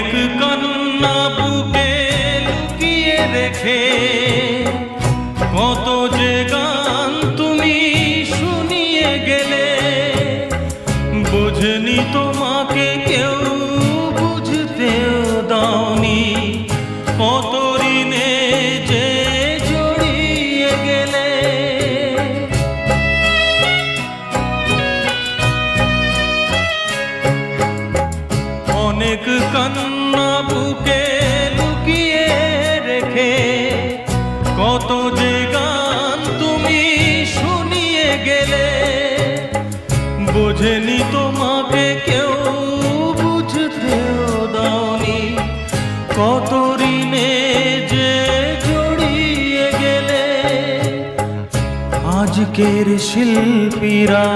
অনেক কান্না বুকে লুকিয়ে রেখে কত যে গান তুমি শুনিয়ে গেলে, বুঝনি তোমাকে কেউ বুঝতেও দাওনি, কত ঋণে যে জড়িয়ে গেলে। অনেক কান্না বুকে লুকিয়ে রেখে কত যে গান তুমি শুনিয়ে গেলে, বোঝেনি তোমাকে কেউ বুঝতেও দাওনি, কত ঋণে যে জড়িয়ে গেলে। আজকের শিল্পীরা